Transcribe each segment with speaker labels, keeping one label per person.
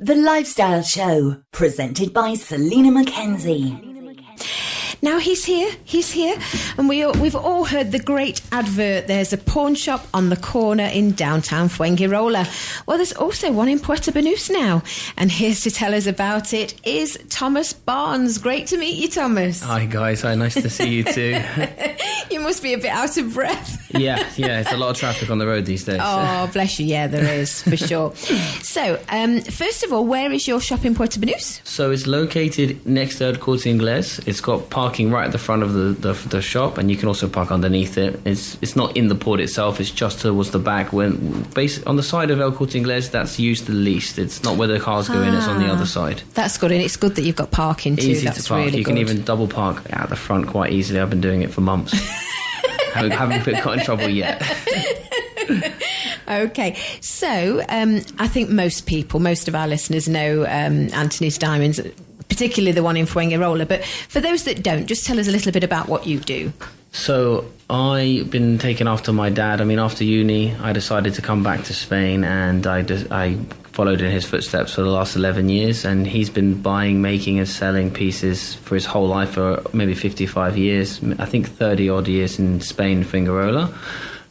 Speaker 1: The Lifestyle Show, presented by Selina MacKenzie.
Speaker 2: Now he's here, and we've all heard the great advert. There's a pawn shop on the corner in downtown Fuengirola. Well, there's also one in Puerto Banús now, and here to tell us about it is Thomas Barnes. Great to meet you, Thomas.
Speaker 3: Hi guys, nice to see you too.
Speaker 2: You must be a bit out of breath.
Speaker 3: Yeah, it's a lot of traffic on the road these days.
Speaker 2: Oh, bless you, yeah, there is, for sure. So, first of all, where is your shop in Puerto Banús?
Speaker 3: So it's located next to El Corte Inglés. It's got parking right at the front of the shop, and you can also park underneath it. It's not in the port itself, it's just towards the back. On the side of El Corte Inglés, that's used the least. It's not where the cars go in, it's on the other side.
Speaker 2: That's good, and it's good that you've got parking too.
Speaker 3: Easy
Speaker 2: That's
Speaker 3: to park.
Speaker 2: really
Speaker 3: You
Speaker 2: good.
Speaker 3: can even double park at the front quite easily. I've been doing it for months. haven't been got in trouble yet.
Speaker 2: Okay, so I think most of our listeners know Anthony's Diamonds, particularly the one in Fuengirola, but for those that don't, just tell us a little bit about what you do.
Speaker 3: So I've been taken after my dad. I mean, after uni, I decided to come back to Spain, and I followed in his footsteps for the last 11 years, and he's been buying, making and selling pieces for his whole life, for maybe 55 years, I think 30 odd years in Spain, Fuengirola.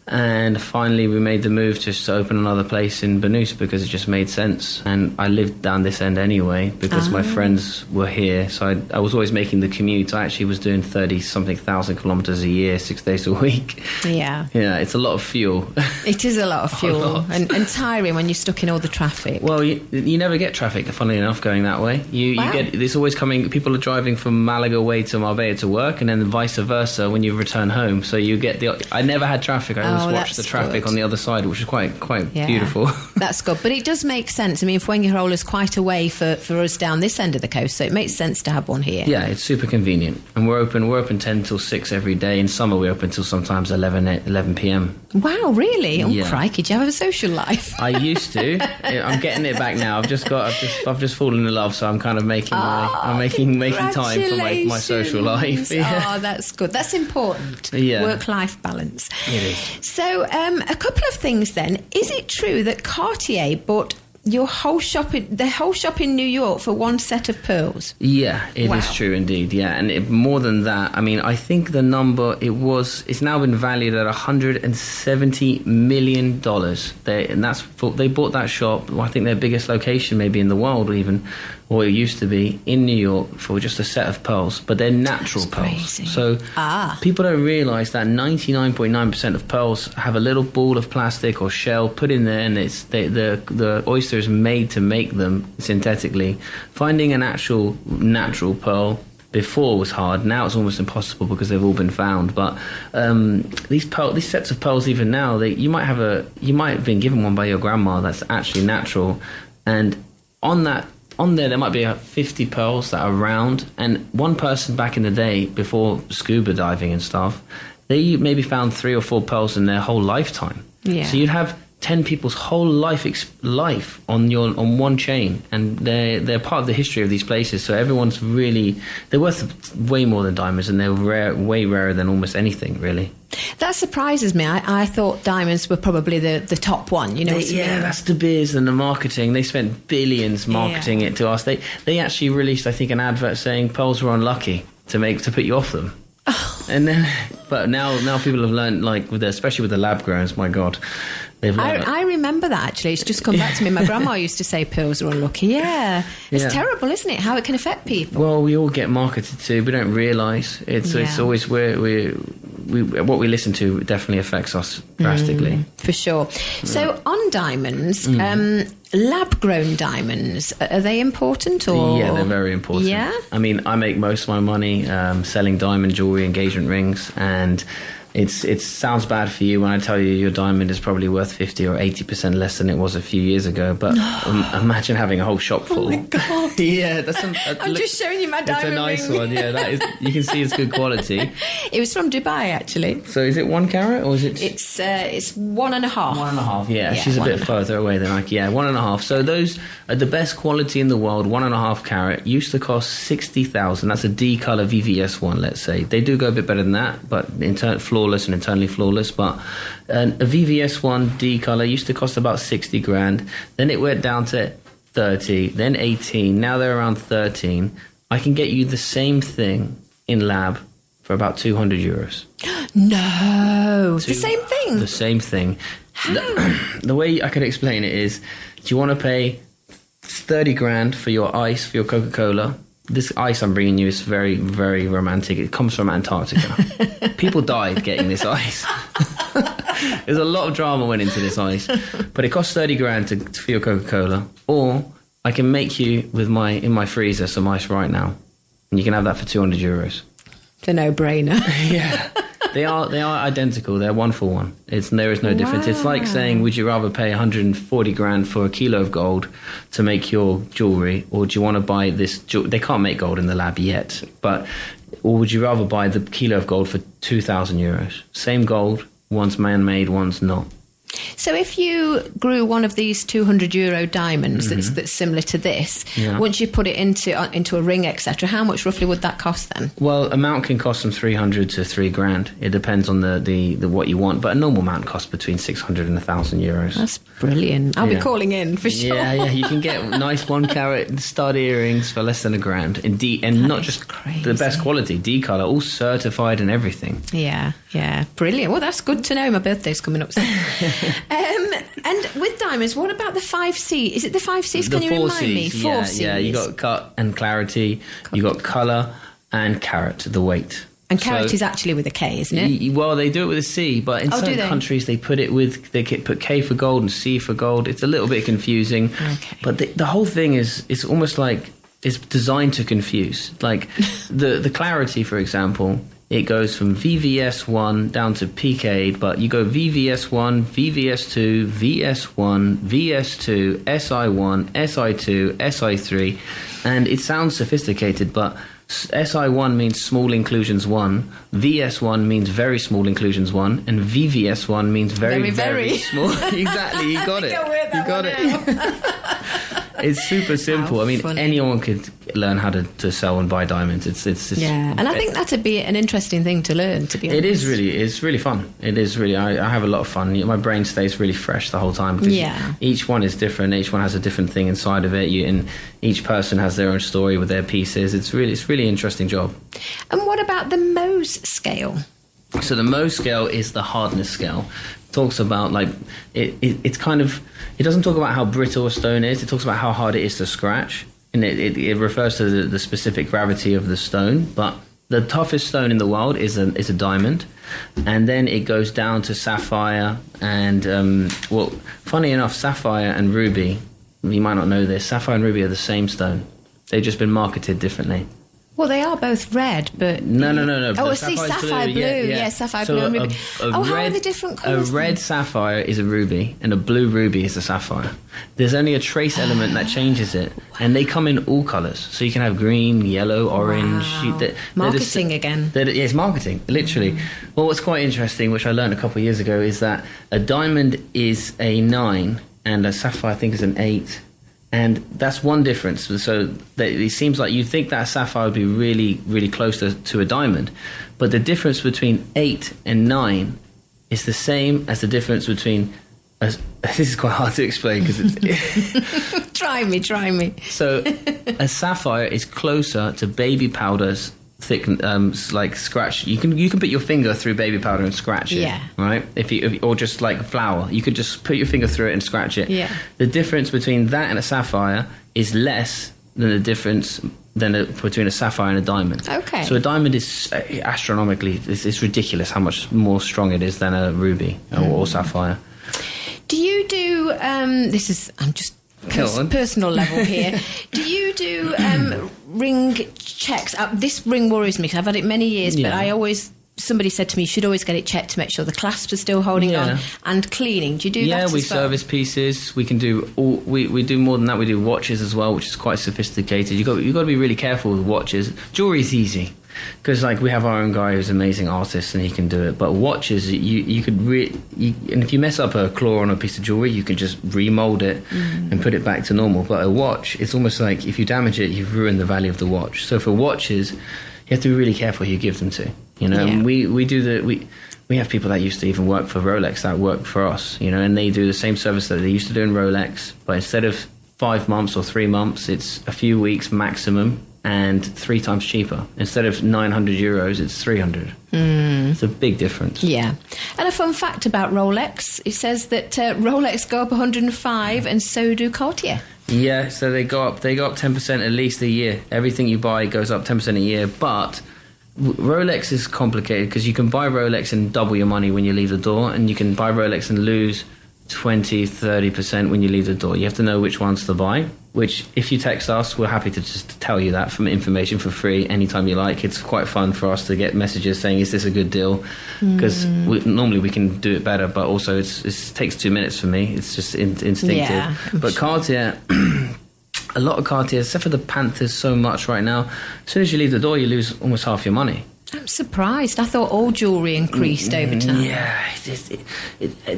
Speaker 3: And finally we made the move just to open another place in Banús because it just made sense. And I lived down this end anyway because my friends were here, so I was always making the commute. I actually was doing 30-something thousand kilometres a year, 6 days a week.
Speaker 2: Yeah,
Speaker 3: it's a lot of fuel.
Speaker 2: It is a lot of fuel. And tiring when you're stuck in all the traffic.
Speaker 3: Well, you never get traffic, funnily enough, going that way. You get, it's always coming, people are driving from Malaga way to Marbella to work, and then vice versa when you return home. So you get I never had traffic. I always watched the traffic on the other side, which is quite beautiful. That's good.
Speaker 2: But it does make sense. I mean, Fuengirola is quite a way for us down this end of the coast, so it makes sense to have one here.
Speaker 3: Yeah, it's super convenient. And we're open 10 till 6 every day. In summer, we're open till sometimes 11 p.m.
Speaker 2: Wow, really? Oh, crikey, do you have a social life?
Speaker 3: I used to. I'm getting it back now. I've just fallen in love, so I'm kind of making time for my social life.
Speaker 2: Yeah. Oh, that's good. That's important.
Speaker 3: Yeah.
Speaker 2: Work-life balance.
Speaker 3: It is.
Speaker 2: So, a couple of things then. Is it true that Cartier bought the whole shop in New York for one set of pearls?
Speaker 3: Yeah, it is true indeed. Yeah, and more than that, I mean, I think the number it's now been valued at $170 million. They bought that shop. I think their biggest location, maybe in the world, or it used to be, in New York, for just a set of pearls. But they're natural pearls. Crazy. So people don't realise that 99.9% of pearls have a little ball of plastic or shell put in there, and the oyster is made to make them synthetically. Finding an actual natural pearl before was hard. Now it's almost impossible because they've all been found. But these sets of pearls, even now, you might have been given one by your grandma that's actually natural, and on there might be 50 pearls that are round, and one person back in the day, before scuba diving and stuff, they maybe found 3 or 4 pearls in their whole lifetime. Yeah. So you'd have 10 people's whole life on one chain, and they're part of the history of these places. So they're worth way more than diamonds, and they're way rarer than almost anything, really. That
Speaker 2: surprises me. I thought diamonds were probably the top one. You know,
Speaker 3: that's De Beers and the marketing. They spent billions marketing it to us. They actually released, I think, an advert saying pearls were unlucky to put you off them. Oh. And then, but now people have learned, especially with the lab growns. My God.
Speaker 2: I remember that, actually. It's just come back to me. My grandma used to say pearls are unlucky. Yeah. It's terrible, isn't it, how it can affect people?
Speaker 3: Well, we all get marketed to. We don't realise. It's always what we listen to definitely affects us drastically.
Speaker 2: For sure. So on diamonds, lab-grown diamonds, are they important? Or?
Speaker 3: Yeah, they're very important.
Speaker 2: Yeah?
Speaker 3: I mean, I make most of my money selling diamond jewellery, engagement rings, and it sounds bad for you when I tell you your diamond is probably worth 50 or 80% less than it was a few years ago. But imagine having a whole shop full.
Speaker 2: Oh my God!
Speaker 3: Yeah,
Speaker 2: I'm just showing you my diamond ring.
Speaker 3: It's a nice one. Yeah, that is. You can see it's good quality.
Speaker 2: It was from Dubai, actually.
Speaker 3: So is it 1 carat or is it?
Speaker 2: It's 1.5.
Speaker 3: 1.5. Yeah, she's a bit further away than 1.5. So those are the best quality in the world. 1.5 carat used to cost 60,000. That's a D color VVS one. Let's say they do go a bit better than that, but flawless and internally flawless. But a VVS one D color used to cost about 60 grand. Then it went down to 30, then 18. Now they're around 13. I can get you the same thing in lab for about €200.
Speaker 2: No, the same thing.
Speaker 3: The same thing.
Speaker 2: How?
Speaker 3: The way I could explain it is, do you want to pay 30 grand for your ice, for your Coca-Cola? This ice I'm bringing you is very, very romantic. It comes from Antarctica. People died getting this ice. There's a lot of drama went into this ice. But it costs 30 grand for your Coca-Cola. Or I can make you in my freezer some ice right now. And you can have that for €200.
Speaker 2: It's a no-brainer.
Speaker 3: Yeah. They are identical. They're one for one. There is no difference. It's like saying, would you rather pay 140 grand for a kilo of gold to make your jewelry, or do you want to buy this? They can't make gold in the lab yet, or would you rather buy the kilo of gold for €2,000? Same gold, one's man-made, one's not.
Speaker 2: So if you grew one of these €200 diamonds that's similar to this, once you put it into a ring, etc., how much roughly would that cost then?
Speaker 3: Well, a mount can cost from 300 to 3 grand. It depends on the what you want, but a normal mount costs between 600 and €1,000.
Speaker 2: That's brilliant. I'll be calling in for sure.
Speaker 3: Yeah, you can get nice 1 carat stud earrings for less than £1,000, and not just
Speaker 2: crazy.
Speaker 3: The best quality, D-colour, all certified and everything.
Speaker 2: Yeah, brilliant. Well, that's good to know. My birthday's coming up soon. And with diamonds, what about the 5C? Is it the 5Cs? Can you remind me? 4 Cs.
Speaker 3: Yeah, you got cut and clarity, you got colour and carat, the weight.
Speaker 2: And carat is actually with a K, isn't it?
Speaker 3: Well, they do it with a C, but in certain countries they put K for gold and C for gold. It's a little bit confusing.
Speaker 2: Okay.
Speaker 3: But the whole thing it's almost like it's designed to confuse. Like the clarity, for example, it goes from VVS1 down to PK, but you go VVS1, VVS2, VS1, VS2, SI1, SI2, SI3, and it sounds sophisticated, but SI1 means small inclusions 1, VS1 means very small inclusions 1, and VVS1 means very, very small. Exactly, you got it. You got it. It's super simple. I mean, anyone could learn how to sell and buy diamonds. It's
Speaker 2: and I think that'd be an interesting thing to learn, to be honest.
Speaker 3: It's really fun. It is really, I have a lot of fun. My brain stays really fresh the whole time, because each one is different. Each one has a different thing inside of it. And each person has their own story with their pieces. It's really interesting job.
Speaker 2: And what about the Mohs scale?
Speaker 3: So the Mohs scale is the hardness scale. Talks about it's kind of, it doesn't talk about how brittle a stone is. It talks about how hard it is to scratch, and it refers to the specific gravity of the stone. But the toughest stone in the world is a diamond, and then it goes down to sapphire and funny enough, sapphire and ruby. You might not know this. Sapphire and ruby are the same stone. They've just been marketed differently.
Speaker 2: Well, they are both red, but...
Speaker 3: No.
Speaker 2: Oh, I see, sapphire blue. Yeah, sapphire blue and ruby. How are the different colours?
Speaker 3: A red sapphire is a ruby, and a blue ruby is a sapphire. There's only a trace element that changes it, and they come in all colours. So you can have green, yellow, orange...
Speaker 2: Wow. Marketing again.
Speaker 3: It's marketing, literally. Well, what's quite interesting, which I learned a couple of years ago, is that a diamond is a 9, and a sapphire, I think, is an 8. And that's one difference. So it seems like you think that a sapphire would be really, really close to a diamond. But the difference between 8 and 9 is the same as the difference between... this is quite hard to explain because it's...
Speaker 2: Try me.
Speaker 3: So a sapphire is closer to baby powder's thick, like scratch. You can put your finger through baby powder and scratch it, right? Or just like flour, you could just put your finger through it and scratch it.
Speaker 2: Yeah.
Speaker 3: The difference between that and a sapphire is less than the difference between a sapphire and a diamond.
Speaker 2: Okay.
Speaker 3: So a diamond is astronomically, it's ridiculous how much more strong it is than a ruby or sapphire.
Speaker 2: Do you do? This is personal level here. Do you do ring checks? This ring worries me because I've had it many years, but somebody said to me, you should always get it checked to make sure the clasps are still holding on, and cleaning. Do you do that as well? Yeah, we service
Speaker 3: pieces. We can do we do more than that. We do watches as well, which is quite sophisticated. You've got to be really careful with watches. Jewelry is easy, because like we have our own guy who's an amazing artist and he can do it. But watches, you could and if you mess up a claw on a piece of jewelry, you can just remold it and put it back to normal. But a watch, it's almost like if you damage it, you've ruined the value of the watch. So for watches, you have to be really careful who you give them to. And we have people that used to even work for Rolex that work for us, and they do the same service that they used to do in Rolex, but instead of 5 months or 3 months. It's a few weeks maximum and 3 times cheaper. Instead of €900, it's 300. It's a big difference.
Speaker 2: Yeah. And a fun fact about Rolex, it says that Rolex go up 105 and so do Cartier.
Speaker 3: Yeah, so they go up 10% at least a year. Everything you buy goes up 10% a year, but Rolex is complicated because you can buy Rolex and double your money when you leave the door, and you can buy Rolex and lose 20-30% when you leave the door. You have to know which ones to buy, which if you text us, we're happy to just tell you that from information for free anytime you like. It's quite fun for us to get messages saying, is this a good deal? Because normally we can do it better, but also it takes 2 minutes for me. It's just instinctive.
Speaker 2: Yeah,
Speaker 3: but Cartier, a lot of Cartier, except for the Panthers so much right now, as soon as you leave the door, you lose almost half your money.
Speaker 2: I'm surprised. I thought all jewellery increased over time.
Speaker 3: Yeah,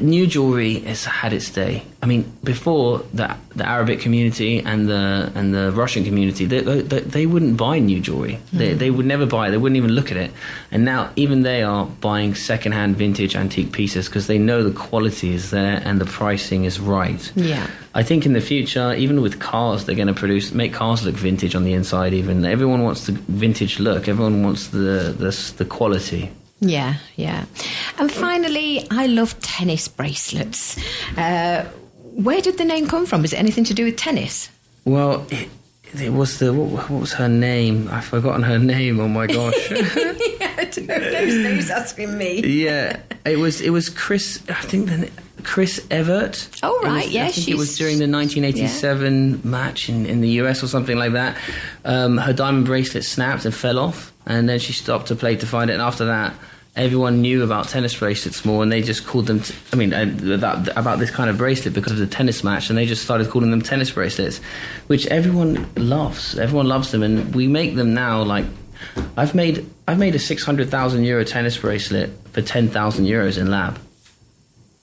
Speaker 3: new jewellery has had its day. I mean, before the Arabic community and the Russian community, they wouldn't buy new jewellery. They would never buy it. They wouldn't even look at it. And now even they are buying second-hand vintage antique pieces because they know the quality is there and the pricing is right.
Speaker 2: Yeah.
Speaker 3: I think in the future, even with cars, they're going to make cars look vintage on the inside. Even everyone wants the vintage look. Everyone wants the quality.
Speaker 2: Yeah, yeah. And finally, I love tennis bracelets. Where did the name come from? Is it anything to do with tennis?
Speaker 3: Well, it was what was her name? I've forgotten her name. Oh my gosh!
Speaker 2: Yeah, I don't know. Who's asking me?
Speaker 3: Yeah, it was Chris. I think Chris Evert.
Speaker 2: Oh right,
Speaker 3: I think it was during the 1987 match in the US or something like that. Her diamond bracelet snapped and fell off, and then she stopped to play to find it. And after that, everyone knew about tennis bracelets more, and they just called them. About this kind of bracelet because of the tennis match, and they just started calling them tennis bracelets, which everyone loves. Everyone loves them, and we make them now. Like I've made a €600,000 tennis bracelet for €10,000 in lab.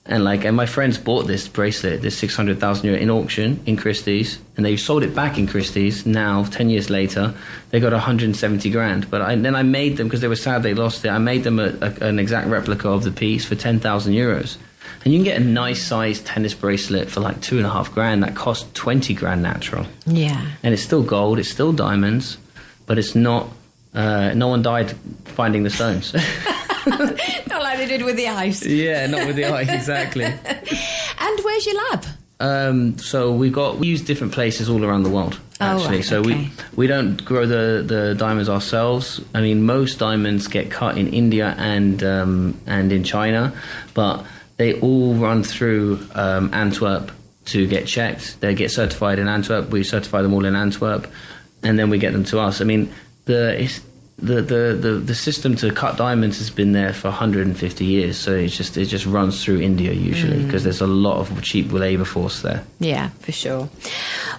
Speaker 3: And my friends bought this bracelet, this €600,000 in auction in Christie's, and they sold it back in Christie's. Now, 10 years later, they got 170 grand. But then I made them because they were sad they lost it. I made them an exact replica of the piece for €10,000. And you can get a nice sized tennis bracelet for like 2.5 grand. That costs 20 grand natural.
Speaker 2: Yeah.
Speaker 3: And it's still gold, it's still diamonds, but it's not. No one died finding the stones.
Speaker 2: Not like they did with the ice.
Speaker 3: Yeah, not with the ice, exactly.
Speaker 2: And where's your lab?
Speaker 3: So we use different places all around the world, actually.
Speaker 2: Oh, right,
Speaker 3: so
Speaker 2: okay.
Speaker 3: we don't grow the diamonds ourselves. I mean, most diamonds get cut in India and in China, but they all run through Antwerp to get checked. They get certified in Antwerp. We certify them all in Antwerp, and then we get them to us. I mean, the system to cut diamonds has been there for 150 years, so it just runs through India usually because there's a lot of cheap labour force there.
Speaker 2: Yeah, for sure.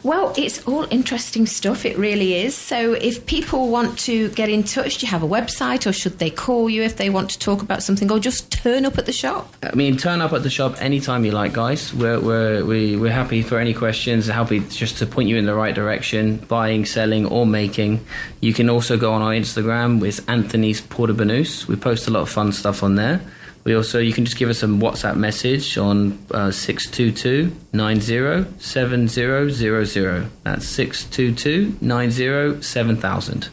Speaker 2: Well, it's all interesting stuff, it really is. So if people want to get in touch, do you have a website, or should they call you if they want to talk about something, or just turn up at the shop?
Speaker 3: I mean, turn up at the shop anytime you like, guys. We're happy for any questions, happy just to point you in the right direction, buying, selling or making. You can also go on our Instagram with Anthony's Portabanus. We post a lot of fun stuff on there. You can just give us a WhatsApp message on 622-907000. That's 622-907000.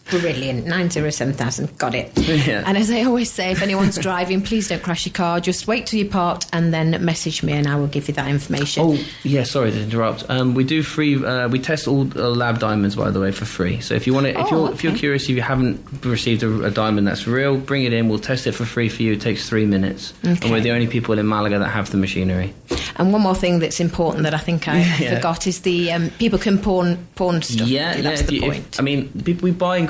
Speaker 2: Brilliant. 907,000. Got it.
Speaker 3: Yeah.
Speaker 2: And as I always say, if anyone's driving, please don't crash your car. Just wait till you're parked and then message me and I will give you that information.
Speaker 3: Oh, yeah, sorry to interrupt. We do free, we test all lab diamonds, by the way, for free. So if you want to, if you're curious, if you haven't received a diamond that's real, bring it in. We'll test it for free for you. It takes 3 minutes. Okay. And we're the only people in Malaga that have the machinery.
Speaker 2: And one more thing that's important that I think I forgot is the people can pawn stuff.
Speaker 3: Yeah,
Speaker 2: that's the point.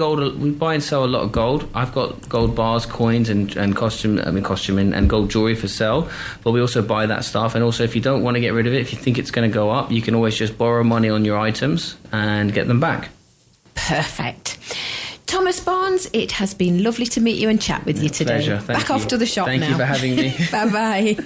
Speaker 3: We buy and sell a lot of gold. I've got gold bars, coins, and costume and gold jewelry for sale. But we also buy that stuff. And also, if you don't want to get rid of it, if you think it's going to go up, you can always just borrow money on your items and get them back.
Speaker 2: Perfect. Thomas Barnes, it has been lovely to meet you and chat with you today.
Speaker 3: Pleasure. Thank you.
Speaker 2: Back off to the shop now.
Speaker 3: Thank you for having me.
Speaker 2: Bye-bye.